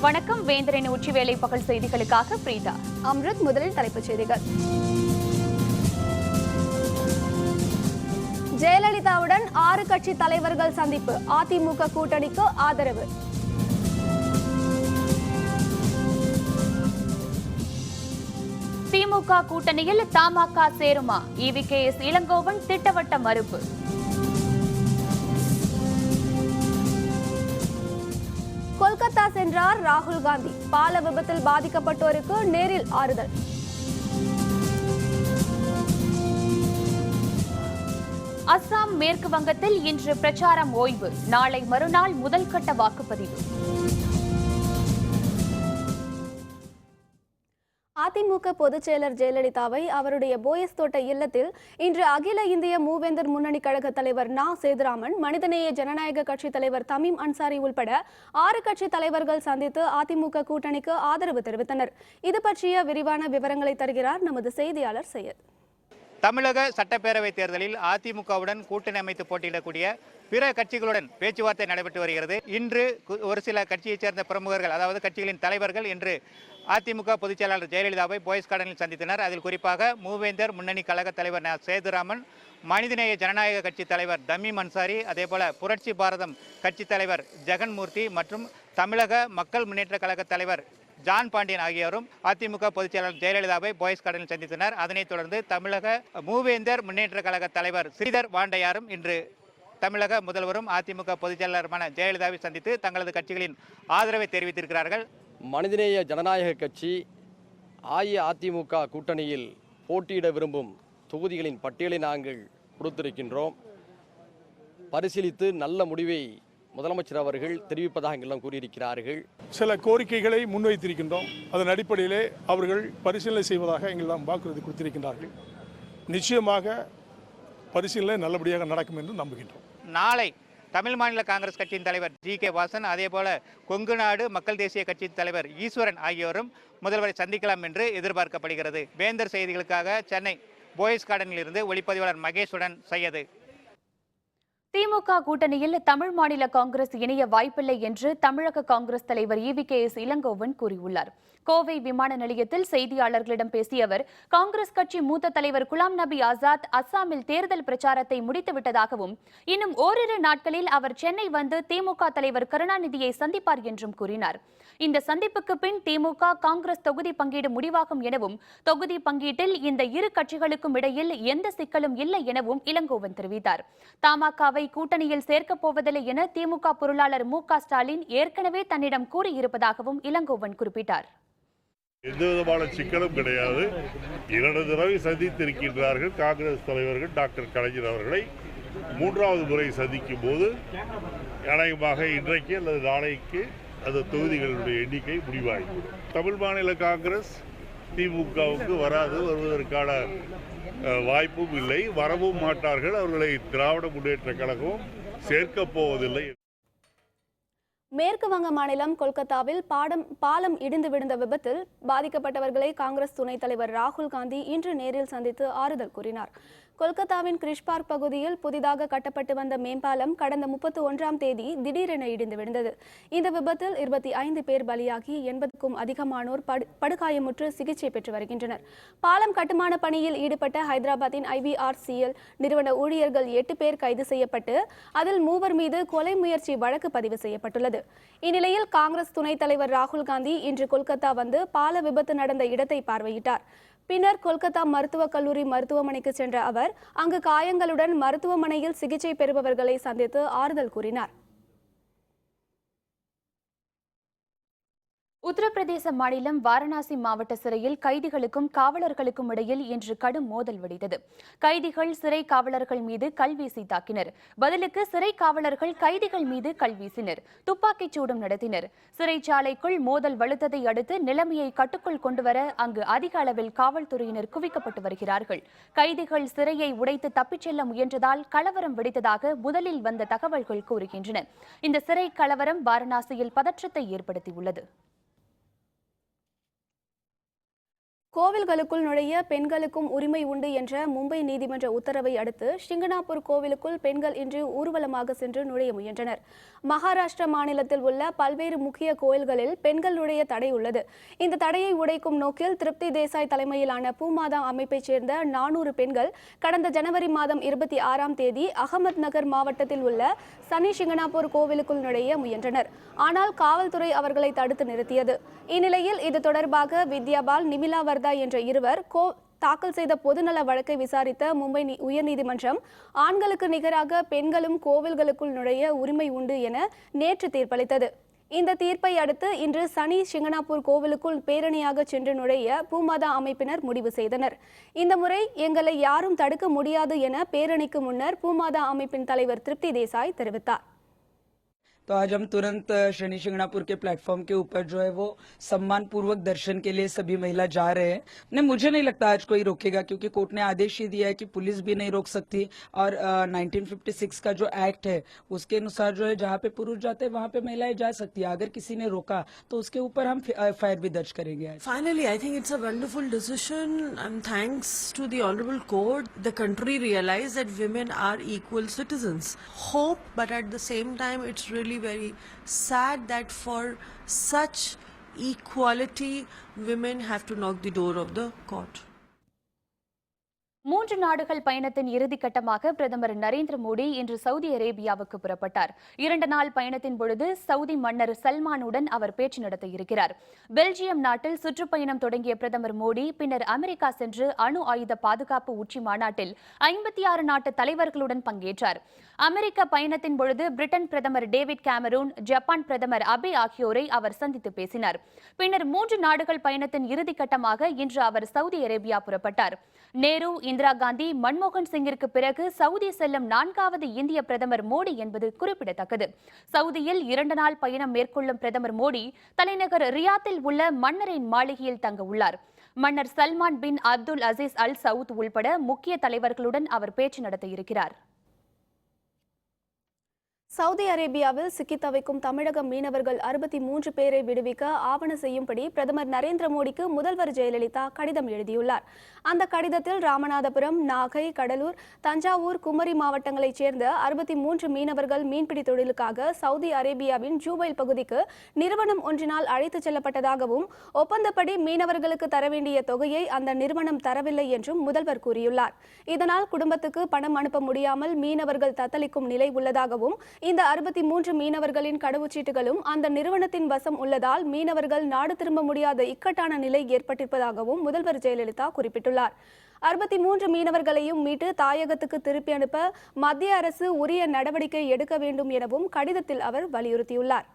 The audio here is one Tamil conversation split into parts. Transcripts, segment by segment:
வணக்கம். வேந்தரின் உச்சிவேளை பகல் செய்திகளுக்காக பிரீதா. அம்ருத். முதலில் தலைப்புச் செய்திகள். ஜெயலலிதாவுடன் 6 கட்சி தலைவர்கள் சந்திப்பு. அதிமுக கூட்டணிக்கு ஆதரவு. திமுக கூட்டணியில் தமாக சேருமா? EVKS இளங்கோவன் திட்டவட்ட மறுப்பு. கொல்கத்தா சென்றார் ராகுல் காந்தி. பால விபத்தில் பாதிக்கப்பட்டோருக்கு நேரில் ஆறுதல். அஸ்ஸாம் மேற்கு வங்கத்தில் இன்று பிரச்சாரம் ஓய்வு. நாளை மறுநாள் முதல் கட்ட வாக்குப்பதிவு. அதிமுக பொதுச் செயலர் ஜெயலலிதாவை அவருடைய போயஸ் தோட்ட இல்லத்தில் இன்று அகில இந்திய மூவேந்தர் முன்னணி கழக தலைவர் நா. சேதுராமன், மனிதநேய ஜனநாயக கட்சி தலைவர் தமீம் அன்சாரி உள்பட 6 கட்சி தலைவர்கள் சந்தித்து அதிமுக கூட்டணிக்கு ஆதரவு தெரிவித்தனர். இது பற்றிய விரிவான விவரங்களை தருகிறார் நமது செய்தியாளர் சையத். தமிழக சட்டப்பேரவைத் தேர்தலில் அதிமுகவுடன் கூட்டணி அமைத்து போட்டியிடக்கூடிய பிற கட்சிகளுடன் பேச்சுவார்த்தை நடைபெற்று வருகிறது. இன்று ஒரு சில கட்சியைச் சேர்ந்த பிரமுகர்கள், அதாவது கட்சிகளின் தலைவர்கள் இன்று அதிமுக பொதுச் செயலாளர் ஜெயலலிதாவை போயஸ் கார்டனில் சந்தித்தனர். அதில் குறிப்பாக மூவேந்தர் முன்னணி கழக தலைவர் நா. சேதுராமன், மனிதநேய ஜனநாயக கட்சி தலைவர் தமீம் அன்சாரி, அதேபோல புரட்சி பாரதம் கட்சி தலைவர் ஜெகன்மூர்த்தி மற்றும் தமிழக மக்கள் முன்னேற்ற கழக தலைவர் ஜான் பாண்டியன் ஆகியோரும் அதிமுக பொதுச் செயலாளர் ஜெயலலிதாவை போயஸ் கார்டனில் சந்தித்தனர். அதனைத் தொடர்ந்து தமிழக மூவேந்தர் முன்னேற்ற கழக தலைவர் ஸ்ரீதர் வாண்டையாரும் இன்று தமிழக முதல்வரும் அதிமுக பொதுச் செயலாளருமான ஜெயலலிதாவை சந்தித்து தங்களது கட்சிகளின் ஆதரவை தெரிவித்திருக்கிறார்கள். மனிதநேய ஜனநாயக கட்சி அஇஅதிமுக கூட்டணியில் போட்டியிட விரும்பும் தொகுதிகளின் பட்டியலை நாங்கள் கொடுத்திருக்கின்றோம். பரிசீலித்து நல்ல முடிவை முதலமைச்சர் அவர்கள் தெரிவிப்பதாக எங்கெல்லாம் கூறியிருக்கிறார்கள். சில கோரிக்கைகளை முன்வைத்திருக்கின்றோம். அதன் அடிப்படையிலே அவர்கள் பரிசீலனை செய்வதாக எங்கெல்லாம் வாக்குறுதி கொடுத்திருக்கின்றார்கள். நிச்சயமாக பரிசீலனை நல்லபடியாக நடக்கும் என்று நம்புகின்றோம். நாளை தமிழ் மாநில காங்கிரஸ் கட்சியின் தலைவர் GK வாசன், அதேபோல கொங்கு நாடு மக்கள் தேசிய கட்சியின் தலைவர் ஈஸ்வரன் ஆகியோரும் முதல்வரை சந்திக்கலாம் என்று எதிர்பார்க்கப்படுகிறது. வேந்தர் செய்திகளுக்காக சென்னை போயஸ் கார்டனில் இருந்து ஒளிப்பதிவாளர் மகேஷுடன் சையது. திமுக கூட்டணியில் தமிழ் மாநில காங்கிரஸ் இணைய வாய்ப்பில்லை என்று தமிழக காங்கிரஸ் தலைவர் EVKS இளங்கோவன் கூறியுள்ளார். கோவை விமான நிலையத்தில் செய்தியாளர்களிடம் பேசிய அவர், காங்கிரஸ் கட்சி மூத்த தலைவர் குலாம் நபி ஆசாத் அஸ்ஸாமில் தேர்தல் பிரச்சாரத்தை முடித்துவிட்டதாகவும், இன்னும் ஓரிரு நாட்களில் அவர் சென்னை வந்து திமுக தலைவர் கருணாநிதியை சந்திப்பார் என்றும் கூறினார். இந்த சந்திப்புக்கு பின் திமுக காங்கிரஸ் தொகுதி பங்கீடு முடிவாகும் எனவும், தொகுதி பங்கீட்டில் இந்த இரு கட்சிகளுக்கும் இடையில் எந்த சிக்கலும் இல்லை எனவும் இளங்கோவன் தெரிவித்தார். தமாகவை கூட்டணியில் சேர்க்கப் போவதில்லை என திமுக பொருளாளர் MK ஸ்டாலின் ஏற்கனவே தன்னிடம் கூறியிருப்பதாகவும் இளங்கோவன் குறிப்பிட்டார். எந்த விதமான சிக்கலும் கிடையாது. 2 தடவை சந்தித்திருக்கின்றார்கள் காங்கிரஸ் தலைவர்கள் டாக்டர் கலைஞர் அவர்களை. 3வது முறை சந்திக்கும் போது அநேகமாக இன்றைக்கு அல்லது நாளைக்கு அந்த தொகுதிகளுடைய எண்ணிக்கை முடிவாகிவிடும். தமிழ் மாநில காங்கிரஸ் திமுகவுக்கு வருவதற்கான வாய்ப்பும் இல்லை, வரவும் மாட்டார்கள். அவர்களை திராவிட முன்னேற்ற கழகம் சேர்க்கப் போவதில்லை. மேற்கு வங்க மாநிலம் கொல்கத்தாவில் பாலம் இடிந்து விழுந்த விபத்தில் பாதிக்கப்பட்டவர்களை காங்கிரஸ் துணைத் தலைவர் ராகுல் காந்தி இன்று நேரில் சந்தித்து ஆறுதல் கூறினார். கொல்கத்தாவின் கிரிஷ் பார்க் பகுதியில் புதிதாக கட்டப்பட்டு வந்த மேம்பாலம் கடந்த 31ஆம் தேதி திடீரென இடிந்து விழுந்தது. இந்த விபத்தில் 25 பேர் பலியாகி 80க்கும் அதிகமானோர் படுகாயமுற்று சிகிச்சை பெற்று வருகின்றனர். பாலம் கட்டுமான பணியில் ஈடுபட்ட ஹைதராபாத்தின் IVRCL நிறுவன ஊழியர்கள் 8 பேர் கைது செய்யப்பட்டு அதில் 3 மீது கொலை முயற்சி வழக்கு பதிவு செய்யப்பட்டுள்ளது. இந்நிலையில் காங்கிரஸ் துணைத் தலைவர் ராகுல் காந்தி இன்று கொல்கத்தா வந்து பால விபத்து நடந்த இடத்தை பார்வையிட்டார். பின்னர் கொல்கத்தா மருத்துவக் கல்லூரி மருத்துவமனைக்கு சென்ற அவர் அங்கு காயங்களுடன் மருத்துவமனையில் சிகிச்சை பெறுபவர்களை சந்தித்து ஆறுதல் கூறினார். உத்தரப்பிரதேச மாநிலம் வாரணாசி மாவட்ட சிறையில் கைதிகளுக்கும் காவலர்களுக்கும் இடையில் இன்று கடும் மோதல் வெடித்தது. கைதிகள் சிறை காவலர்கள் மீது கல்வீசி தாக்கினர். பதிலுக்கு சிறை காவலர்கள் கைதிகள் மீது கல்வீசினர், துப்பாக்கிச் சூடும் நடத்தினர். சிறைச்சாலைக்குள் மோதல் வலுத்ததை அடுத்து நிலைமையை கட்டுக்குள் கொண்டுவர அங்கு அதிக அளவில் காவல்துறையினர் குவிக்கப்பட்டு வருகிறார்கள். கைதிகள் சிறையை உடைத்து தப்பிச் செல்ல முயன்றதால் கலவரம் வெடித்ததாக முதலில் வந்த தகவல்கள் கூறுகின்றன. இந்த சிறை கலவரம் வாரணாசியில் பதற்றத்தை ஏற்படுத்தியுள்ளது. கோவில்களுக்குள் நுழைய பெண்களுக்கும் உரிமை உண்டு என்ற மும்பை நீதிமன்ற உத்தரவை அடுத்து ஷிங்கனாப்பூர் கோவிலுக்குள் பெண்கள் இன்று ஊர்வலமாக சென்று நுழைய முயன்றனர். மகாராஷ்டிரா மாநிலத்தில் உள்ள பல்வேறு முக்கிய கோயில்களில் பெண்கள் நுழைய தடை உள்ளது. இந்த தடையை உடைக்கும் நோக்கில் திருப்தி தேசாய் தலைமையிலான பூமாதா அமைப்பைச் சேர்ந்த 400 பெண்கள் கடந்த ஜனவரி மாதம் 26ஆம் தேதி அகமத் நகர் மாவட்டத்தில் உள்ள சனி ஷிங்கனாப்பூர் கோவிலுக்குள் நுழைய முயன்றனர். ஆனால் காவல்துறை அவர்களை தடுத்து நிறுத்தியது. இந்நிலையில் இது தொடர்பாக வித்யாபால், நிமிலா வர்தா என்ற இருவர் தாக்கல் செய்த பொதுநல வழக்கை விசாரித்த மும்பை உயர்நீதிமன்றம் ஆண்களுக்கு நிகராக பெண்களும் கோவில்களுக்குள் நுழைய உரிமை உண்டு என நேற்று தீர்ப்பளித்தது. இந்த தீர்ப்பை அடுத்து இன்று சனி ஷிங்கனாப்பூர் கோவிலுக்குள் பேரணியாக சென்று நுழைய பூமாதா அமைப்பினர் முடிவு செய்தனர். இந்த முறை எங்களை யாரும் தடுக்க முடியாது என பேரணிக்கு முன்னர் பூமாதா அமைப்பின் தலைவர் திருப்தி தேசாய் தெரிவித்தார். तो आज हम तुरंत शनि शिंगणापुर के प्लेटफॉर्म के ऊपर जो है वो सम्मान पूर्वक दर्शन के लिए सभी महिला जा रहे हैं। नहीं, मुझे नहीं लगता आज कोई रोकेगा, क्योंकि कोर्ट ने आदेश ही दिया है कि पुलिस भी नहीं रोक सकती और 1956 का जो एक्ट है उसके अनुसार जो है जहाँ पे पुरुष जाते हैं वहाँ पे महिलाएं जा सकती है। अगर किसी ने रोका तो उसके ऊपर हम एफआईआर भी दर्ज करेंगे। Finally, I think it's a wonderful decision, and thanks to the honorable court, the country realized that women are equal citizens. Hope, but at the same time, it's really very sad that for such equality, women have to knock the door of the court. 3 நாடுகள் பயணத்தின் இறுதிக்கட்டமாக பிரதமர் நரேந்திர மோடி இன்று சவுதி அரேபியாவுக்கு புறப்பட்டார். 2 நாள் பயணத்தின் பொழுது சவுதி மன்னர் சல்மானுடன் அவர் பேச்சு நடத்த இருக்கிறார். பெல்ஜியம் நாட்டில் சுற்றுப்பயணம் தொடங்கிய பிரதமர் மோடி பின்னர் அமெரிக்கா சென்று அணு ஆயுத பாதுகாப்பு உச்சி மாநாட்டில் 56 நாட்டு தலைவர்களுடன் பங்கேற்றார். அமெரிக்க பயணத்தின் பொழுது பிரிட்டன் பிரதமர் டேவிட் கேமரூன், ஜப்பான் பிரதமர் அபே ஆகியோரை அவர் சந்தித்து பேசினார். பின்னர் 3 நாடுகள் பயணத்தின் இறுதிக்கட்டமாக இன்று அவர் சவுதி அரேபியா புறப்பட்டார். நேரு, இந்திரா காந்தி, மன்மோகன் சிங்கிற்கு பிறகு சவுதி செல்லும் 4வது இந்திய பிரதமர் மோடி என்பது குறிப்பிடத்தக்கது. சவுதியில் 2 நாள் பயணம் மேற்கொள்ளும் பிரதமர் மோடி தலைநகர் ரியாத்தில் உள்ள மன்னரின் மாளிகையில் தங்க உள்ளார். மன்னர் சல்மான் பின் அப்துல் அசீஸ் அல் சவுத் உள்பட முக்கிய தலைவர்களுடன் அவர் பேச்சு நடத்த இருக்கிறார். சவுதி அரேபியாவில் சிக்கித் தவிக்கும் தமிழக மீனவர்கள் 63 பேரை விடுவிக்க ஆவண செய்யும்படி பிரதமர் நரேந்திர மோடிக்கு முதல்வர் ஜெயலலிதா கடிதம் எழுதியுள்ளார். அந்த கடிதத்தில் ராமநாதபுரம், நாகை, கடலூர், தஞ்சாவூர், குமரி மாவட்டங்களைச் சேர்ந்த 63 மீனவர்கள் மீன்பிடி தொழிலுக்காக சவுதி அரேபியாவின் ஜூபைல் பகுதிக்கு நிறுவனம் ஒன்றினால் அழைத்துச் செல்லப்பட்டதாகவும் ஒப்பந்தப்படி மீனவர்களுக்கு தர வேண்டிய தொகையை அந்த நிறுவனம் தரவில்லை என்றும் முதல்வர் கூறியுள்ளார். இதனால் குடும்பத்துக்கு பணம் அனுப்ப முடியாமல் மீனவர்கள் தத்தளிக்கும் நிலை உள்ளதாகவும் இந்த 63 மீனவர்களின் கடவுச்சீட்டுகளும் அந்த நிறுவனத்தின் வசம் உள்ளதால் மீனவர்கள் நாடு திரும்ப முடியாத இக்கட்டான நிலை ஏற்பட்டிருப்பதாகவும் முதல்வர் ஜெயலலிதா குறிப்பிட்டுள்ளார். 63 மீனவர்களையும் மீட்டு தாயகத்துக்கு திருப்பி அனுப்ப மத்திய அரசு உரிய நடவடிக்கை எடுக்க வேண்டும் எனவும் கடிதத்தில் அவர் வலியுறுத்தியுள்ளார்.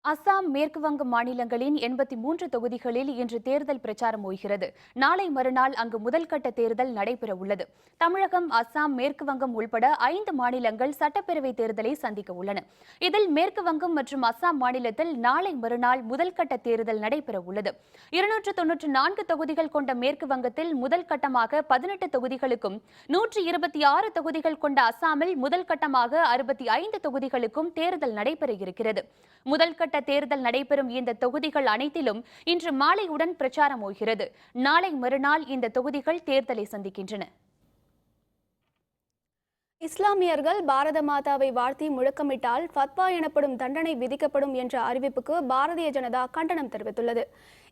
அசாம், மேற்கு வங்க மாநிலங்களின் 83 தொகுதிகளில் இன்று தேர்தல் பிரச்சாரம் ஓய்கிறது. நாளை மறுநாள் அங்கு முதல்கட்ட தேர்தல் நடைபெற உள்ளது. தமிழகம், அசாம், மேற்கு வங்கம் உள்பட 5 மாநிலங்கள் சட்டப்பேரவை தேர்தலை சந்திக்க உள்ளன. இதில் மேற்கு வங்கம் மற்றும் அசாம் மாநிலத்தில் நாளை மறுநாள் முதல்கட்ட தேர்தல் நடைபெற உள்ளது. 294 தொகுதிகள் கொண்ட மேற்கு வங்கத்தில் முதல் கட்டமாக 18 தொகுதிகளுக்கும் 126 தொகுதிகள் கொண்ட அசாமில் முதல் கட்டமாக 65 தொகுதிகளுக்கும் தேர்தல் நடைபெற இருக்கிறது. முதல்கட்ட தேர்தல் நடைபெறும் இந்த தொகுதிகள் அனைத்திலும் இன்று மாலையுடன் பிரச்சாரம் ஓய்கிறது. நாளை மறுநாள் இந்த தொகுதிகள் தேர்தலை சந்திக்கின்றன. இஸ்லாமியர்கள் பாரத மாதாவை வாழ்த்தி முழக்கமிட்டால் ஃபத்வா எனப்படும் தண்டனை விதிக்கப்படும் என்ற அறிவிப்புக்கு பாரதிய ஜனதா கண்டனம் தெரிவித்துள்ளது.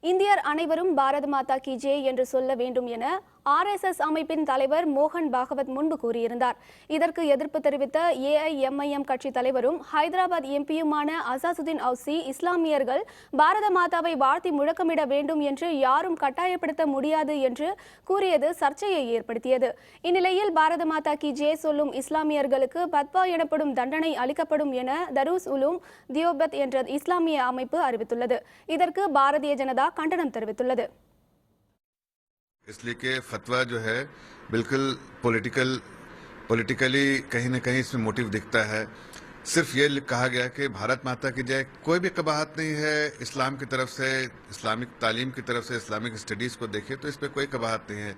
இந்தியர் அனைவரும் பாரத மாதா கி ஜெய் என்று சொல்ல வேண்டும் என RSS அமைப்பின் தலைவர் மோகன் பாகவத் முன்பு கூறியிருந்தார். இதற்கு எதிர்ப்பு தெரிவித்த AIMIM கட்சி தலைவரும் ஹைதராபாத் எம்பியுமான அசாசுதீன் அவுசி, இஸ்லாமியர்கள் பாரத மாதாவை வாழ்த்தி முழக்கமிட வேண்டும் என்று யாரும் கட்டாயப்படுத்த முடியாது என்று கூறியது சர்ச்சையை ஏற்படுத்தியது. இந்நிலையில் பாரத மாதா கி ஜெய் சொல்லும் இஸ்லாமியர்களுக்கு பத்வா எனப்படும் தண்டனை அளிக்கப்படும் என தரூஸ் உலூம் தியோபத் என்ற இஸ்லாமிய அமைப்பு அறிவித்துள்ளது. இதற்கு பாரதிய ஜனதா கண்டனம் தெரிவித்துள்ளது. इसलिए कि फतवा जो है बिल्कुल पॉलिटिकली कहीं ना कहीं इसमें मोटिव दिखता है। सिर्फ ये कहा गया कि भारत माता की जय, कोई भी कबाहत नहीं है इस्लाम की तरफ से, इस्लामिक तालीम की तरफ से, इस्लामिक स्टडीज को देखें तो इस पर कोई कबाहत नहीं है।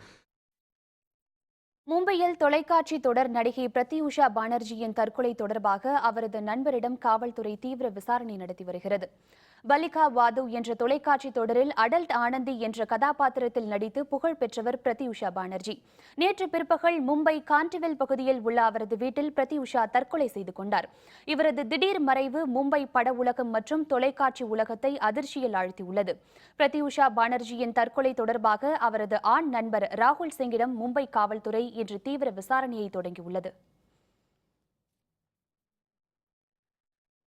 மும்பையில் தொலைக்காட்சி தொடர் நடிகை பிரத்யூஷா பானர்ஜியின் தற்கொலை தொடர்பாக அவரது நண்பரிடம் காவல்துறை தீவிர விசாரணை நடத்தி வருகிறது. பலிகா வாது என்ற தொலைக்காட்சி தொடரில் அடல்ட் ஆனந்தி என்ற கதாபாத்திரத்தில் நடித்து புகழ் பெற்றவர் பிரத்யூஷா பானர்ஜி. நேற்று பிற்பகல் மும்பை காண்டிவெல் பகுதியில் உள்ள அவரது வீட்டில் பிரத்யூஷா தற்கொலை செய்து கொண்டார். இவரது திடீர் மறைவு மும்பை பட உலகம் மற்றும் தொலைக்காட்சி உலகத்தை அதிர்ச்சியில் ஆழ்த்தியுள்ளது. பிரத்யூஷா பானர்ஜியின் தற்கொலை தொடர்பாக அவரது ஆண் நண்பர் ராகுல் சிங்கிடம் மும்பை காவல்துறை இன்று தீவிர விசாரணையை தொடங்கியுள்ளது.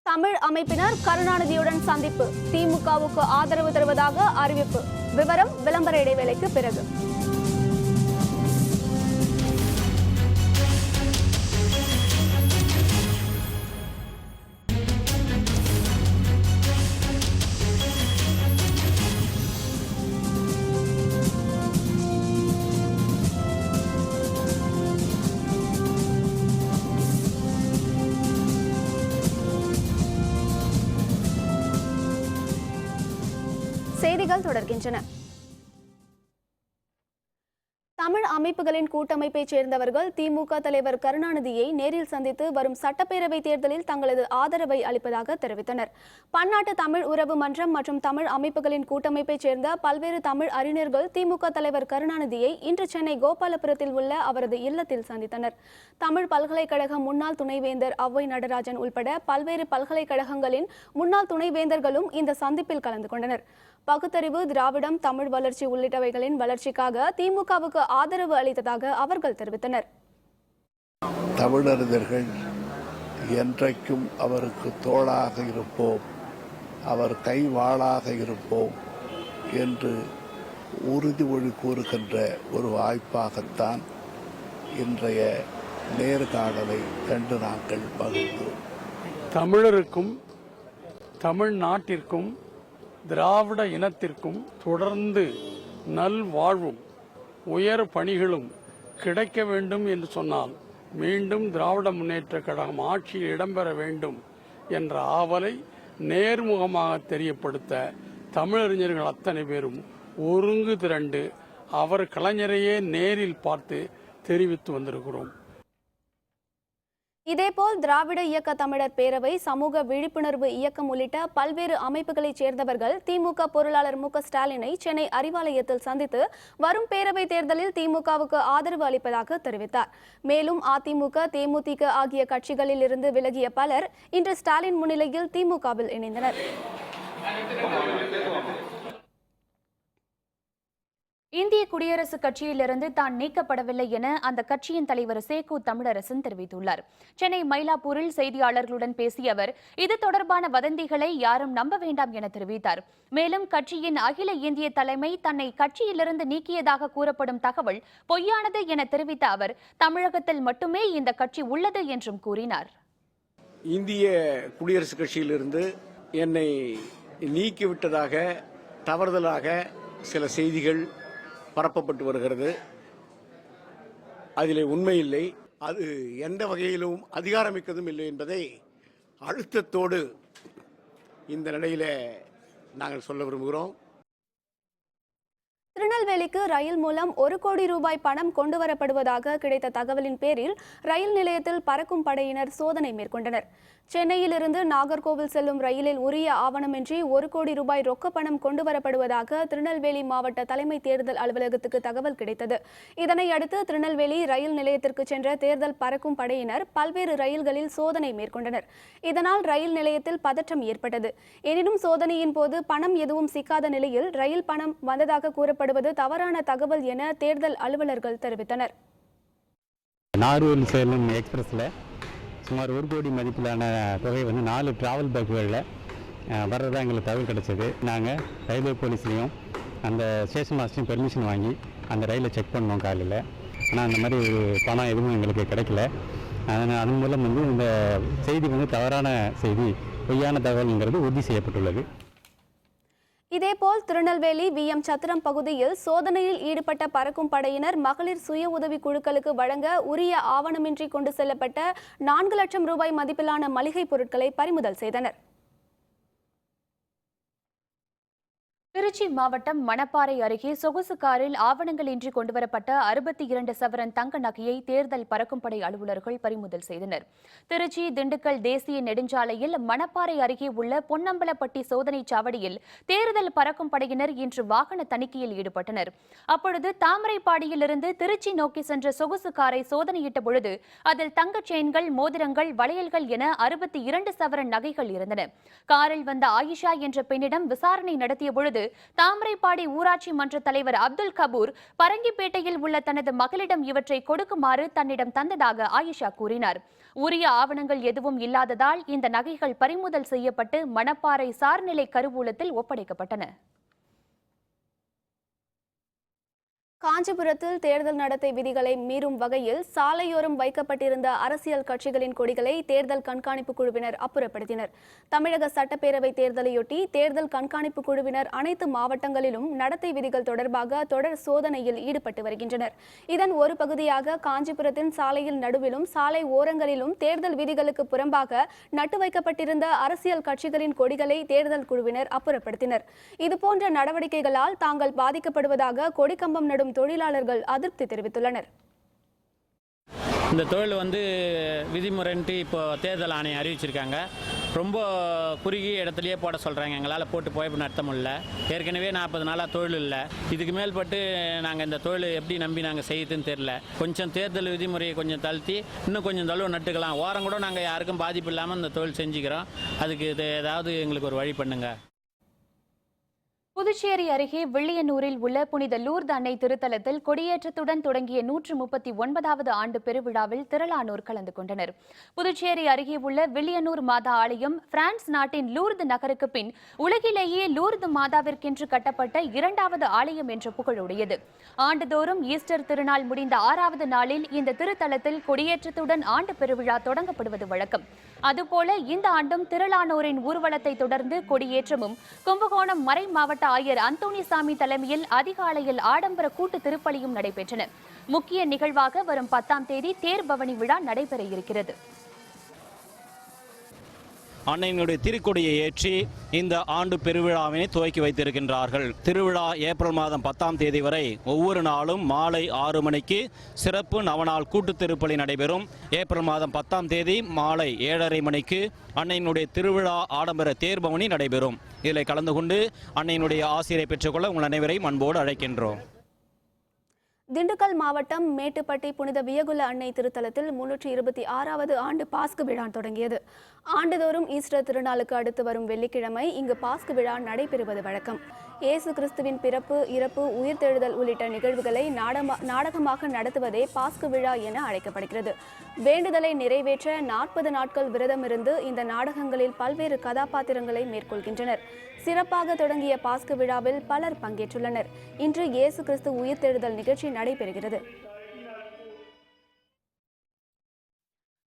தமிழ் அமைப்பினர் கருணாநிதியுடன் சந்திப்பு, திமுகவுக்கு ஆதரவு தருவதாக அறிவிப்பு. விவரம் விளம்பர இடைவேளைக்கு பிறகு. செய்திகள் தொடர்கின்றன. தமிழ் அமைப்புகளின் கூட்டமைப்பைச் சேர்ந்தவர்கள் திமுக தலைவர் கருணாநிதியை நேரில் சந்தித்து வரும் சட்டப்பேரவைத் தேர்தலில் தங்களது ஆதரவை அளிப்பதாக தெரிவித்தனர். பன்னாட்டு தமிழ் உறவு மன்றம் மற்றும் தமிழ் அமைப்புகளின் கூட்டமைப்பைச் சேர்ந்த பல்வேறு தமிழ் அறிஞர்கள் திமுக தலைவர் கருணாநிதியை இன்று சென்னை கோபாலபுரத்தில் உள்ள அவரது இல்லத்தில் சந்தித்தனர். தமிழ் பல்கலைக்கழக முன்னாள் துணைவேந்தர் ஔவை நடராஜன் உள்பட பல்வேறு பல்கலைக்கழகங்களின் முன்னாள் துணைவேந்தர்களும் இந்த சந்திப்பில் கலந்து கொண்டனர். பகுத்தறிவு, திராவிடம், தமிழ் வளர்ச்சி உள்ளிட்டவைகளின் வளர்ச்சிக்காக திமுகவுக்கு ஆதரவு அளித்ததாக அவர்கள் தெரிவித்தனர். தமிழறிஞர்கள் என்றைக்கும் அவருக்கு தோளாக இருப்போம், அவர் கைவாளாக இருப்போம் என்று உறுதிமொழி கூறுகின்ற ஒரு வாய்ப்பாகத்தான் இன்றைய நேர்காணலை கண்டு நாங்கள் மகிழ்ந்தோம். தமிழருக்கும் தமிழ்நாட்டிற்கும் திராவிட இனத்திற்கும் தொடர்ந்து நல்வாழ்வும் உயர் பணிகளும் கிடைக்க வேண்டும் என்று சொன்னால் மீண்டும் திராவிட முன்னேற்றக் கழகம் ஆட்சியில் இடம்பெற வேண்டும் என்ற ஆவலை நேர்முகமாக தெரியப்படுத்த தமிழறிஞர்கள் அத்தனை பேரும் ஒருங்கு திரண்டு அவர் கலைஞரையே நேரில் பார்த்து தெரிவித்து வந்திருக்கிறோம். இதேபோல் திராவிட இயக்க தமிழர் பேரவை, சமூக விழிப்புணர்வு இயக்கம் உள்ளிட்ட பல்வேறு அமைப்புகளைச் சேர்ந்தவர்கள் திமுக பொருளாளர் மு.க. ஸ்டாலினை சென்னை அறிவாலயத்தில் சந்தித்து வரும் பேரவைத் தேர்தலில் திமுகவுக்கு ஆதரவு அளிப்பதாக தெரிவித்தார். மேலும் அதிமுக, தேமுதிக ஆகிய கட்சிகளில் இருந்து விலகிய பலர் இன்று ஸ்டாலின் முன்னிலையில் திமுகவில் இணைந்தனர். இந்திய குடியரசுக் கட்சியிலிருந்து தான் நீக்கப்படவில்லை என அந்த கட்சியின் தலைவர் சேகு தமிழரசன் தெரிவித்துள்ளார். சென்னை மயிலாப்பூரில் செய்தியாளர்களுடன் பேசிய அவர் இது தொடர்பான வதந்திகளை யாரும் நம்ப வேண்டாம் என தெரிவித்தார். மேலும் கட்சியின் அகில இந்திய தலைமை தன்னை கட்சியிலிருந்து நீக்கியதாக கூறப்படும் தகவல் பொய்யானது என தெரிவித்த அவர் தமிழகத்தில் மட்டுமே இந்த கட்சி உள்ளது என்றும் கூறினார். இந்திய குடியரசுக் கட்சியிலிருந்து என்னை நீக்கிவிட்டதாக தவறுதலாக சில செய்திகள் பரப்பப்பட்டு வருகிறது. அதிலே உண்மையில்லை. அது எந்த வகையிலும் அதிகாரமிக்கதும் இல்லை என்பதை அழுத்தத்தோடு இந்த நிலையில நாங்கள் சொல்ல விரும்புகிறோம். திருநெல்வேலிக்கு ரயில் மூலம் 1 கோடி ரூபாய் பணம் கொண்டுவரப்படுவதாக கிடைத்த தகவலின் பேரில் ரயில் நிலையத்தில் பறக்கும் படையினர் சோதனை மேற்கொண்டனர். சென்னையிலிருந்து நாகர்கோவில் செல்லும் ரயிலில் உரிய ஆவணமின்றி 1 கோடி ரூபாய் ரொக்க பணம் கொண்டுவரப்படுவதாக திருநெல்வேலி மாவட்ட தலைமை தேர்தல் அலுவலகத்துக்கு தகவல் கிடைத்தது. இதனையடுத்து திருநெல்வேலி ரயில் நிலையத்திற்கு சென்ற தேர்தல் பறக்கும் படையினர் பல்வேறு ரயில்களில் சோதனை மேற்கொண்டனர். இதனால் ரயில் நிலையத்தில் பதற்றம் ஏற்பட்டது. எனினும் சோதனையின் போது பணம் எதுவும் சிக்காத நிலையில் ரயில் பணம் வந்ததாக கூறப்படுவது தவறான தகவல் என தேர்தல் அலுவலர்கள் தெரிவித்தனர். நாகூர் சேலம் எக்ஸ்பிரஸில் சுமார் 1 கோடி மதிப்பிலான தொகை 4 டிராவல் பேக்குகளில் வர்றதா எங்களுக்கு தகவல் கிடச்சிது. நாங்கள் ரயில்வே போலீஸ்லேயும் அந்த ஸ்டேஷன் மாஸ்டரையும் பெர்மிஷன் வாங்கி அந்த ரயிலை செக் பண்ணோம் காலையில். ஆனால் அந்த மாதிரி பணம் எதுவும் எங்களுக்கு கிடைக்கல. அதன் மூலம் இந்த செய்தி தவறான செய்தி, பொய்யான தகவல்ங்கிறது உறுதி செய்யப்பட்டுள்ளது. இதேபோல் திருநெல்வேலி VM சத்திரம் பகுதியில் சோதனையில் ஈடுபட்ட பறக்கும் படையினர் மகளிர் சுய உதவி குழுக்களுக்கு வழங்க உரிய ஆவணமின்றி கொண்டு செல்லப்பட்ட 4 லட்சம் ரூபாய் மதிப்பிலான மளிகை பொருட்களை பறிமுதல் செய்தனர். திருச்சி மாவட்டம் மணப்பாறை அருகே சொகுசு காரில் ஆவணங்களின்றி கொண்டுவரப்பட்ட 62 சவரன் தங்க நகையை தேர்தல் பறக்கும் படை அலுவலர்கள் பறிமுதல் செய்தனர். திருச்சி திண்டுக்கல் தேசிய நெடுஞ்சாலையில் மணப்பாறை அருகே உள்ள பொன்னம்பலப்பட்டி சோதனைச் சாவடியில் தேர்தல் பறக்கும் படையினர் இன்று வாகன தணிக்கையில் ஈடுபட்டனர். அப்பொழுது தாமரைப்பாடியிலிருந்து திருச்சி நோக்கி சென்ற சொகுசு காரை சோதனையிட்ட பொழுது அதில் தங்கச் செயின்கள், மோதிரங்கள், வளையல்கள் என 62 சவரன் நகைகள் இருந்தன. காரில் வந்த ஆயிஷா என்ற பெண்ணிடம் விசாரணை நடத்திய பொழுது தாமரைப்பாடி ஊராட்சி மன்ற தலைவர் அப்துல் கபூர் பரங்கிப்பேட்டையில் உள்ள தனது மகளிடம் இவற்றை கொடுக்குமாறு தன்னிடம் தந்ததாக ஆயிஷா கூறினார். உரிய ஆவணங்கள் எதுவும் இல்லாததால் இந்த நகைகள் பறிமுதல் செய்யப்பட்டு மணப்பாறை சார்நிலை கருவூலத்தில் ஒப்படைக்கப்பட்டன. காஞ்சிபுரத்தில் தேர்தல் நடத்தை விதிகளை மீறும் வகையில் சாலையோரம் வைக்கப்பட்டிருந்த அரசியல் கட்சிகளின் கொடிகளை தேர்தல் கண்காணிப்பு குழுவினர் அப்புறப்படுத்தினர். தமிழக சட்டப்பேரவை தேர்தலையொட்டி தேர்தல் கண்காணிப்பு குழுவினர் அனைத்து மாவட்டங்களிலும் நடத்தை விதிகள் தொடர்பாக தொடர் சோதனையில் ஈடுபட்டு வருகின்றனர். இதன் ஒரு பகுதியாக காஞ்சிபுரத்தின் சாலையில் நடுவிலும் சாலை ஓரங்களிலும் தேர்தல் விதிகளுக்கு புறம்பாக நட்டு வைக்கப்பட்டிருந்த அரசியல் கட்சிகளின் கொடிகளை தேர்தல் குழுவினர் அப்புறப்படுத்தினர். இதுபோன்ற நடவடிக்கைகளால் தாங்கள் பாதிக்கப்படுவதாக கொடிக்கம்பம் நடும் தொழிலாளர்கள் அதிருப்தி தெரிவித்துள்ளனர். இந்த தொழில் விதிமுறைன்ட்டு இப்போ தேர்தல் ஆணையம் அறிவிச்சிருக்காங்க. ரொம்ப குறுகிய இடத்துலையே போட சொல்கிறாங்க. எங்களால் போட்டு போய் நடத்த முடியல. ஏற்கனவே 40 நாளாக தொழில் இல்லை. இதுக்கு மேல்பட்டு நாங்கள் இந்த தொழில் எப்படி நம்பி நாங்கள் செய்யுதுன்னு தெரில. கொஞ்சம் தேர்தல் விதிமுறையை கொஞ்சம் தளர்த்தி இன்னும் கொஞ்சம் தளவு நட்டுக்கலாம். ஓரம் கூட நாங்கள் யாருக்கும் பாதிப்பு இல்லாமல் இந்த தொழில் செஞ்சுக்கிறோம். அதுக்கு இது ஏதாவது எங்களுக்கு ஒரு வழி பண்ணுங்க. புதுச்சேரி அருகே வில்லியனூரில் உள்ள புனித லூர்து அன்னை திருத்தலத்தில் கொடியேற்றத்துடன் தொடங்கிய 139வது ஆண்டு பெருவிழாவில் திரளானோர் கலந்து கொண்டனர். புதுச்சேரி அருகே உள்ள வில்லியனூர் மாதா ஆலயம் பிரான்ஸ் நாட்டின் லூர்து நகருக்கு பின் உலகிலேயே லூர்து மாதாவிற்கென்று கட்டப்பட்ட 2வது ஆலயம் என்ற புகழுடையது. ஆண்டுதோறும் ஈஸ்டர் திருநாள் முடிந்த 6வது நாளில் இந்த திருத்தலத்தில் கொடியேற்றத்துடன் ஆண்டு பெருவிழா தொடங்கப்படுவது வழக்கம். அதுபோல இந்த ஆண்டும் திரளானோரின் ஊர்வலத்தை தொடர்ந்து கொடியேற்றமும் கும்பகோணம் மறை மாவட்ட ஆயர் அந்தோணிசாமி தலைமையில் அதிகாலையில் ஆடம்பர கூட்டு திருப்பலியும் நடைபெற்றன. முக்கிய நிகழ்வாக வரும் 10ஆம் தேதி தேர் பவனி விழா நடைபெற இருக்கிறது. அன்னையினுடைய திருக்கொடியை ஏற்றி இந்த ஆண்டு பெருவிழாவினை துவக்கி வைத்திருக்கின்றார்கள். திருவிழா ஏப்ரல் மாதம் 10ஆம் தேதி வரை ஒவ்வொரு நாளும் மாலை 6 மணிக்கு சிறப்பு நவநாள் கூட்டு திருப்பலி நடைபெறும். ஏப்ரல் மாதம் 10ஆம் தேதி மாலை 7:30 மணிக்கு அன்னையினுடைய திருவிழா ஆடம்பர தேர்பவனி நடைபெறும். இதில் கலந்து கொண்டு அன்னையினுடைய ஆசிரியை பெற்றுக்கொள்ள உங்கள் அனைவரையும் அன்போடு அழைக்கின்றோம். திண்டுக்கல் மாவட்டம் மேட்டுப்பட்டி புனித வியகுல அன்னை திருத்தலத்தில் 326வது ஆண்டு பாஸ்கு விழா தொடங்கியது. ஆண்டுதோறும் ஈஸ்டர் திருநாளுக்கு அடுத்து வரும் வெள்ளிக்கிழமை இங்கு பாஸ்கு விழா நடைபெறுவது வழக்கம். இயேசு கிறிஸ்துவின் பிறப்பு, இறப்பு, உயிர்த்தெழுதல் உள்ளிட்ட நிகழ்வுகளை நாடகமாக நடத்துவதே பாஸ்கு விழா என அழைக்கப்படுகிறது. வேண்டுதலை நிறைவேற்ற 40 நாட்கள் விரதமிருந்து இந்த நாடகங்களில் பல்வேறு கதாபாத்திரங்களை மேற்கொள்கின்றனர். சிறப்பாக தொடங்கிய பாஸ்கு விழாவில் பலர் பங்கேற்றுள்ளனர். இன்று இயேசு கிறிஸ்து உயிர்த்தெழுதல் நிகழ்ச்சி நடைபெறுகிறது.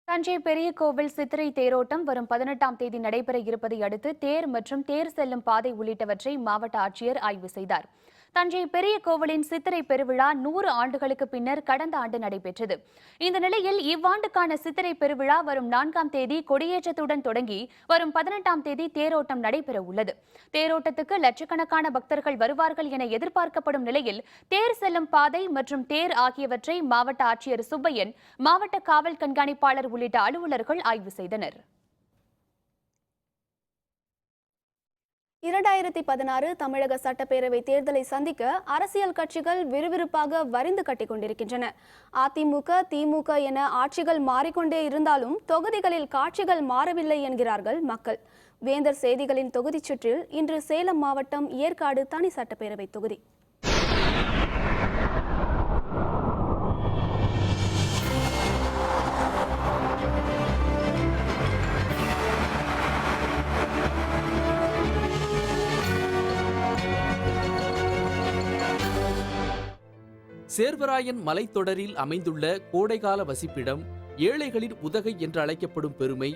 தஞ்சை பெரிய கோவில் சித்திரை தேரோட்டம் வரும் 18ஆம் தேதி நடைபெற இருப்பதை அடுத்து தேர் மற்றும் தேர் செல்லும் பாதை உள்ளிட்டவற்றை மாவட்ட ஆட்சியர் ஆய்வு செய்தார். தஞ்சை பெரிய கோவிலின் சித்திரை பெருவிழா 100 ஆண்டுகளுக்கு பின்னர் கடந்த ஆண்டு நடைபெற்றது. இந்த நிலையில் இவ்வாண்டுக்கான சித்திரை பெருவிழா வரும் 4ஆம் தேதி கொடியேற்றத்துடன் தொடங்கி வரும் 18ஆம் தேதி தேரோட்டம் நடைபெற உள்ளது. தேரோட்டத்துக்கு லட்சக்கணக்கான பக்தர்கள் வருவார்கள் என எதிர்பார்க்கப்படும் நிலையில் தேர் செல்லும் பாதை மற்றும் தேர் ஆகியவற்றை மாவட்ட ஆட்சியர் சுப்பையன், மாவட்ட காவல் கண்காணிப்பாளர் உள்ளிட்ட அலுவலர்கள் ஆய்வு செய்தனர். 2016 தமிழக சட்டப்பேரவை தேர்தலை சந்திக்க அரசியல் கட்சிகள் விறுவிறுப்பாக வரிந்து கட்டிக் கொண்டிருக்கின்றன. அதிமுக, திமுக என ஆட்சிகள் மாறிக்கொண்டே இருந்தாலும் தொகுதிகளில் காட்சிகள் மாறவில்லை என்கிறார்கள் மக்கள். வேந்தர் செய்திகளின் தொகுதி சுற்றில் இன்று சேலம் மாவட்டம் ஏற்காடு தனி சட்டப்பேரவை தொகுதி. சேர்வராயன் மலைத்தொடரில் அமைந்துள்ள கோடைகால வசிப்பிடம், ஏழைகளின் உதகை என்று அழைக்கப்படும் பெருமை,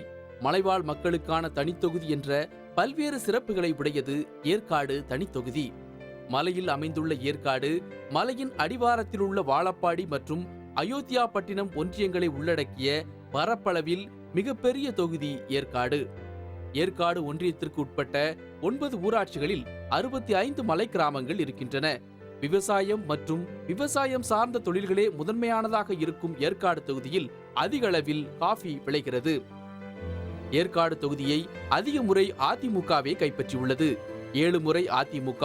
மலைவாழ் மக்களுக்கான தனித்தொகுதி என்ற பல்வேறு சிறப்புகளை உடையது ஏற்காடு தனித்தொகுதி. மலையில் அமைந்துள்ள ஏற்காடு மலையின் அடிவாரத்தில் உள்ள வாழப்பாடி மற்றும் அயோத்தியாபட்டினம் ஒன்றியங்களை உள்ளடக்கிய பரப்பளவில் மிகப்பெரிய தொகுதி ஏற்காடு. ஏற்காடு ஒன்றியத்திற்கு உட்பட்ட 9 ஊராட்சிகளில் 65 மலை கிராமங்கள் இருக்கின்றன. விவசாயம் மற்றும் விவசாயம் சார்ந்த தொழில்களே முதன்மையானதாக இருக்கும் ஏற்காடு தொகுதியில் அதிக அளவில் காஃபி விளைகிறது. ஏற்காடு தொகுதியை அதிக முறை அதிமுகவே கைப்பற்றியுள்ளது. 7 முறை அதிமுக,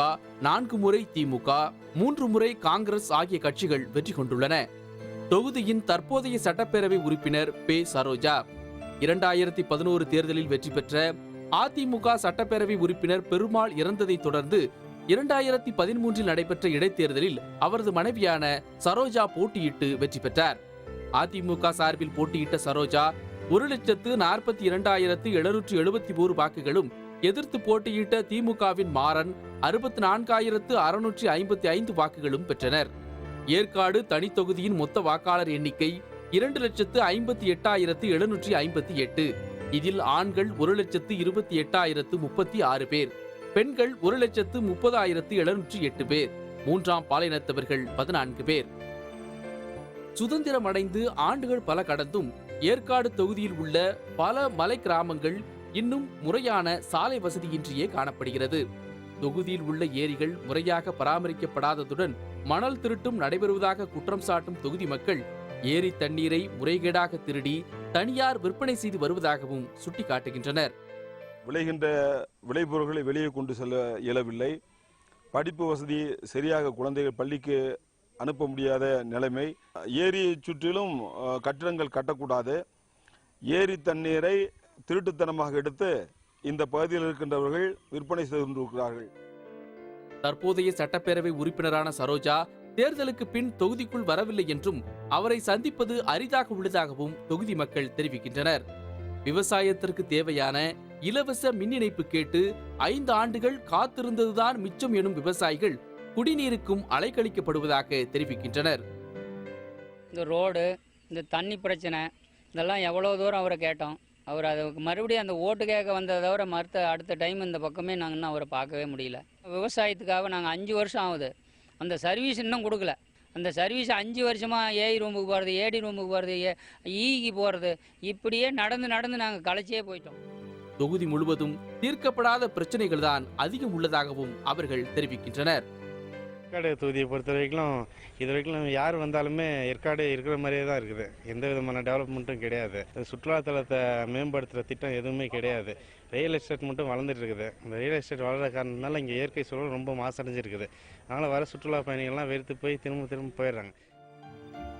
4 முறை திமுக, 3 முறை காங்கிரஸ் ஆகிய கட்சிகள் வெற்றி கொண்டுள்ளன. தொகுதியின் தற்போதைய சட்டப்பேரவை உறுப்பினர் பே. சரோஜா. 2011 தேர்தலில் வெற்றி பெற்ற அதிமுக சட்டப்பேரவை உறுப்பினர் பெருமாள் இறந்ததை தொடர்ந்து 2013 நடைபெற்ற இடைத்தேர்தலில் அவரது மனைவியான சரோஜா போட்டியிட்டு வெற்றி பெற்றார். அதிமுக சார்பில் போட்டியிட்ட சரோஜா 1,42,771 வாக்குகளும், எதிர்த்து போட்டியிட்ட திமுகவின் மாறன் 64,655 வாக்குகளும் பெற்றனர். ஏற்காடு தனித்தொகுதியின் மொத்த வாக்காளர் எண்ணிக்கை 2,58,758. இதில் ஆண்கள் 1,28,36 பேர், பெண்கள் 1,30,708 பேர், மூன்றாம் பாலினத்தவர்கள் 14 பேர். சுதந்திரம் அடைந்து ஆண்டுகள் பல கடந்தும் ஏற்காடு தொகுதியில் உள்ள பல மலை கிராமங்கள் இன்னும் முறையான சாலை வசதியின்றியே காணப்படுகிறது. தொகுதியில் உள்ள ஏரிகள் முறையாக பராமரிக்கப்படாததுடன் மணல் திருட்டும் நடைபெறுவதாக குற்றம் சாட்டும் தொகுதி மக்கள் ஏரி தண்ணீரை முறைகேடாக திருடி தனியார் விற்பனை செய்து வருவதாகவும் சுட்டிக்காட்டுகின்றனர். விளைகின்ற விளைபொருட்களை வெளியே கொண்டு செல்ல இயலவில்லை. படிப்பு வசதி சரியாக குழந்தைகள் பள்ளிக்கு அனுப்ப முடியாத நிலைமை. ஏரியை சுற்றிலும் கட்டிடங்கள் கட்டக்கூடாது. ஏரி தண்ணீரை திருட்டுத்தனமாக எடுத்து இந்த பகுதியில் இருக்கின்றவர்கள் விற்பனை செய்து கொண்டிருக்கிறார்கள். தற்போதைய சட்டப்பேரவை உறுப்பினரான சரோஜா தேர்தலுக்கு பின் தொகுதிக்குள் வரவில்லை என்றும் அவரை சந்திப்பது அரிதாக உள்ளதாகவும் தொகுதி மக்கள் தெரிவிக்கின்றனர். விவசாயத்திற்கு தேவையான இலவச மின் இணைப்பு கேட்டு 5 ஆண்டுகள் காத்திருந்ததுதான் மிச்சம் எனும் விவசாயிகள் குடிநீருக்கும் அலைக்கழிக்கப்படுவதாக தெரிவிக்கின்றனர். இந்த ரோடு, இந்த தண்ணி பிரச்சனை, இதெல்லாம் எவ்வளோ தூரம் அவரை கேட்டோம். அவர் அதை மறுபடியும் அந்த ஓட்டு கேட்க வந்ததை தவிர அடுத்த டைம் இந்த பக்கமே நாங்கள் இன்னும் அவரை பார்க்கவே முடியல. விவசாயத்துக்காக நாங்கள் 5 வருஷம் ஆகுது, அந்த சர்வீஸ் இன்னும் கொடுக்கல. அந்த சர்வீஸ் 5 வருஷமாக ஏஐ ரூமுக்கு போகிறது, ஏடி ரூமுக்கு போகிறது, ஈக்கு போகிறது, இப்படியே நடந்து நாங்கள் களைச்சியே போயிட்டோம். தொகுதி முழுவதும் தீர்க்கப்படாத பிரச்சனைகள் தான் அதிகம் உள்ளதாகவும் அவர்கள் தெரிவிக்கின்றனர். ஏற்காடு தொகுதியை பொறுத்த வரைக்கும் இது வரைக்கும் யார் வந்தாலுமே ஏற்காடு இருக்கிற மாதிரியே தான் இருக்குது. எந்த விதமான டெவலப்மெண்ட்டும் கிடையாது. சுற்றுலாத்தலத்தை மேம்படுத்துகிற திட்டம் எதுவுமே கிடையாது. ரியல் எஸ்டேட் மட்டும் வளர்ந்துட்டு இருக்குது. இந்த ரியல் எஸ்டேட் வளர்கிற காரணத்தினால இங்கே இயற்கை சூழல் ரொம்ப மாசடைஞ்சிருக்குது. அதனால் வர சுற்றுலா பயணிகள்லாம் வெறுத்து போய் திரும்ப போயிடுறாங்க.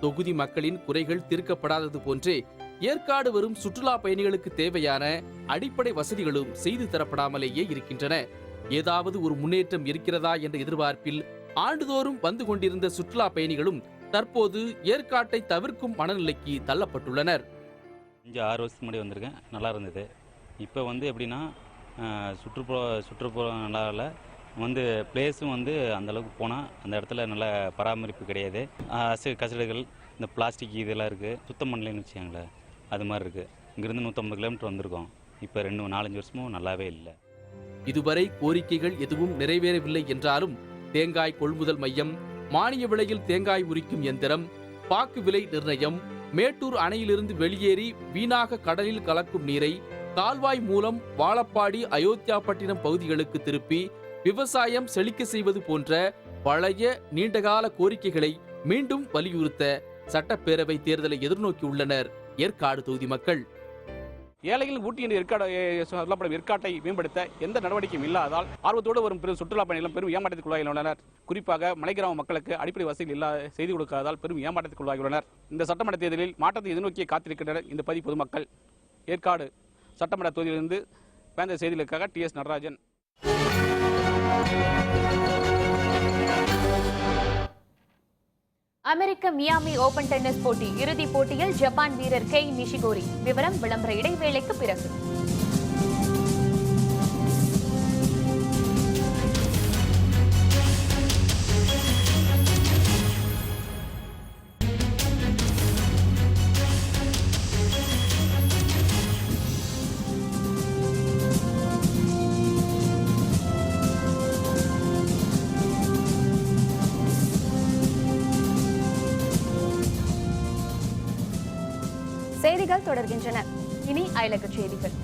தொகுதி மக்களின் குறைகள் தீர்க்கப்படாதது போன்றே ஏற்காடு வரும் சுற்றுலா பயணிகளுக்கு தேவையான அடிப்படை வசதிகளும் செய்து தரப்படாமலேயே இருக்கின்றன. ஏதாவது ஒரு முன்னேற்றம் இருக்கிறதா என்ற எதிர்பார்ப்பில் ஆண்டுதோறும் வந்து கொண்டிருந்த சுற்றுலா பயணிகளும் தற்போது ஏற்காட்டை தவிர்க்கும் மனநிலைக்கு தள்ளப்பட்டுள்ளனர். 5-6 வருஷத்துக்கு முன்னாடி வந்திருக்கேன், நல்லா இருந்தது. இப்போ எப்படின்னா சுற்றுப்புறம் நல்லா இல்லை. பிளேஸும் அந்தளவுக்கு போனால் அந்த இடத்துல நல்ல பராமரிப்பு கிடையாது. கசடுகள், இந்த பிளாஸ்டிக் இதெல்லாம் இருக்குது, சுத்தம் பண்ணலன்னு வச்சுக்கோங்களேன். அது மாதிரி இருக்குது. இங்கேருந்து 150 கிலோமீட்டர் வந்திருக்கோம். இப்போ 2-4 வருஷமும் நல்லாவே இல்லை. இதுவரை கோரிக்கைகள் எதுவும் நிறைவேறவில்லை என்றாலும் தேங்காய் கொள்முதல் மையம், மானிய விலையில் தேங்காய் உரிக்கும் எந்திரம், பாக்கு விலை நிர்ணயம், மேட்டூர் அணையிலிருந்து வெளியேறி வீணாக கடலில் கலக்கும் நீரை கால்வாய் மூலம் வாழப்பாடி, அயோத்தியாப்பட்டினம் பகுதிகளுக்கு திருப்பி விவசாயம் செழிக்க செய்வது போன்ற பழைய நீண்டகால கோரிக்கைகளை மீண்டும் வலியுறுத்த சட்டப்பேரவை தேர்தலை எதிர்நோக்கியுள்ளனர் ஏற்காடு தொகுதி மக்கள். ஏழைகளின் ஊட்டி என்று சொல்லப்படும் ஏற்காட்டை மேம்படுத்த எந்த நடவடிக்கையும் இல்லாததால் ஆர்வத்தோடு வரும் பெரும் சுற்றுலா பயணிகளும் பெரும் ஏமாற்றத்திற்குள்ளாகியுள்ளனர். குறிப்பாக மலைக்கிராம மக்களுக்கு அடிப்படை வசதிகள் செய்து கொடுக்காததால் பெரும் ஏமாற்றத்திற்குள்ளாகியுள்ளனர். இந்த சட்டமன்ற தேர்தலில் மாற்றத்தை எதிர்நோக்கிய காத்திருக்கின்றனர் இந்த பகுதி பொதுமக்கள். ஏற்காடு சட்டமன்ற தொகுதியிலிருந்து வேந்த செய்திகளுக்காக TS நடராஜன். அமெரிக்க மியாமி ஓபன் டென்னிஸ் போட்டி இறுதிப் போட்டியில் ஜப்பான் வீரர் கெய் நிஷிகோரி. விவரம் விளம்பர இடைவேளைக்கு பிறகு. செய்திகள் தொடர்கின்றன. இனி அயலக செய்திகள்.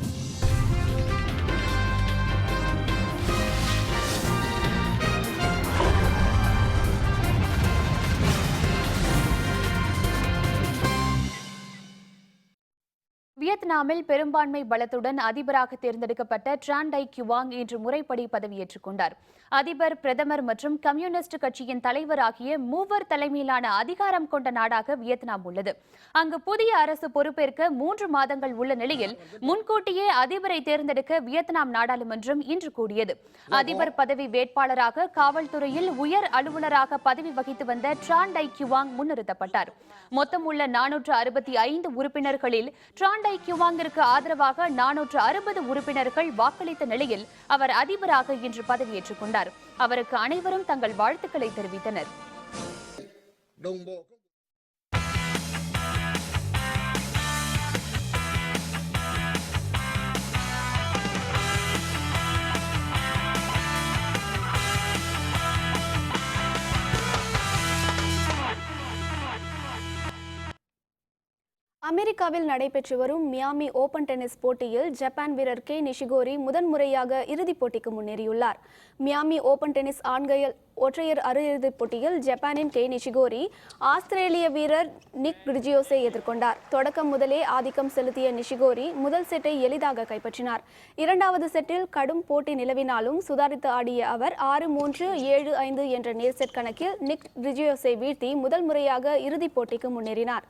வியட்நாமில் பெரும்பான்மை பலத்துடன் அதிபராக தேர்ந்தெடுக்கப்பட்ட ட்ரான் டை குவாங் இன்று முறைப்படி பதவியேற்றுக் கொண்டார். அதிபர், பிரதமர் மற்றும் கம்யூனிஸ்ட் கட்சியின் தலைவர் ஆகிய மூவர் தலைமையிலான அதிகாரம் கொண்ட நாடாக வியட்நாம் உள்ளது. அங்கு புதிய அரசு பொறுப்பேற்க 3 மாதங்கள் உள்ள நிலையில் முன்கூட்டியே அதிபரை தேர்ந்தெடுக்க வியட்நாம் நாடாளுமன்றம் இன்று கூடியது. அதிபர் பதவி வேட்பாளராக காவல்துறையில் உயர் அலுவலராக பதவி வகித்து வந்த ட்ரான் டை குவாங் முன்னிறுத்தப்பட்டார். மொத்தம் உள்ள 465 உறுப்பினர்களில் ட்ரான் டை குவாங்கிற்கு ஆதரவாக 460 உறுப்பினர்கள் வாக்களித்த நிலையில் அவர் அதிபராக இன்று பதவியேற்றுக் கொண்டார். அவருக்கு அனைவரும் தங்கள் வாழ்த்துக்களை தெரிவித்தனர். அமெரிக்காவில் நடைபெற்று வரும் மியாமி ஓபன் டென்னிஸ் போட்டியில் ஜப்பான் வீரர் கே நிஷிகோரி முதன்முறையாக இறுதிப் போட்டிக்கு முன்னேறியுள்ளார். மியாமி ஓபன் டென்னிஸ் ஆண்கள் ஒற்றையர் அரையிறுதிப் போட்டியில் ஜப்பானின் கே நிஷிகோரி ஆஸ்திரேலிய வீரர் நிக் கிரிஜியோஸை எதிர்கொண்டார். தொடக்கம் முதலே ஆதிக்கம் செலுத்திய நிஷிகோரி முதல் செட்டை எளிதாக கைப்பற்றினார். இரண்டாவது செட்டில் கடும் போட்டி நிலவினாலும் சுதாரித்து ஆடிய அவர் 6-3, 7-5 என்ற நேர் செட் கணக்கில் நிக் கிரிஜியோஸை வீழ்த்தி முதல் முறையாக இறுதிப் போட்டிக்கு முன்னேறினார்.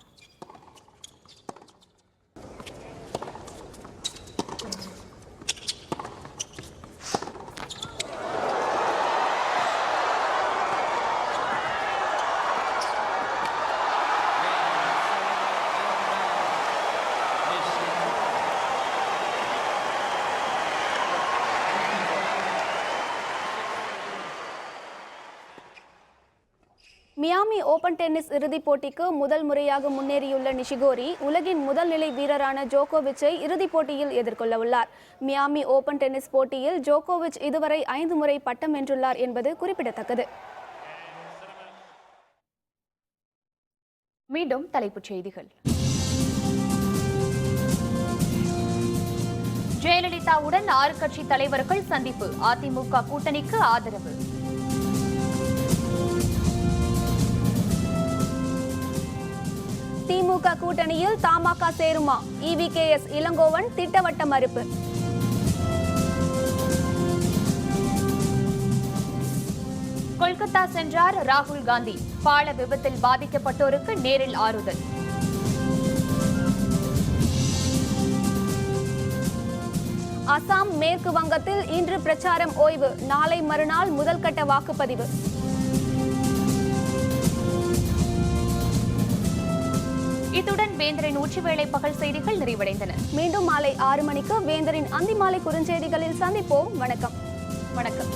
மியாமி ஓபன் டென்னிஸ் இறுதிப் போட்டிக்கு முதல் முறையாக முன்னேறியுள்ள நிஷிகோரி உலகின் முதல் நிலை வீரரான ஜோகோவிச்சை இறுதிப் போட்டியில் எதிர்கொள்ள உள்ளார். மியாமி ஓபன் டென்னிஸ் போட்டியில் ஜோகோவிச் இதுவரை 5 முறை பட்டம் வென்றுள்ளார் என்பது குறிப்பிடத்தக்கது. மீண்டும் தலைப்புச் செய்திகள். ஜெயலலிதாவுடன் 6 கட்சி தலைவர்கள் சந்திப்பு. அதிமுக கூட்டணிக்கு ஆதரவு. திமுக கூட்டணியில் தமாக சேருமா? EVKS இளங்கோவன் திட்டவட்ட மறுப்பு. கொல்கத்தா சென்றார் ராகுல் காந்தி. பால விபத்தில் பாதிக்கப்பட்டோருக்கு நேரில் ஆறுதல். அசாம், மேற்கு வங்கத்தில் இன்று பிரச்சாரம் ஓய்வு. நாளை மறுநாள் முதல் கட்ட வாக்குப்பதிவு. இத்துடன் வேந்தரின் உச்சிவேளை பகல் செய்திகள் நிறைவடைந்தன. மீண்டும் மாலை 6 மணிக்கு வேந்தரின் அந்திமாலை குறுஞ்செய்திகளில் சந்திப்போம். வணக்கம். வணக்கம்.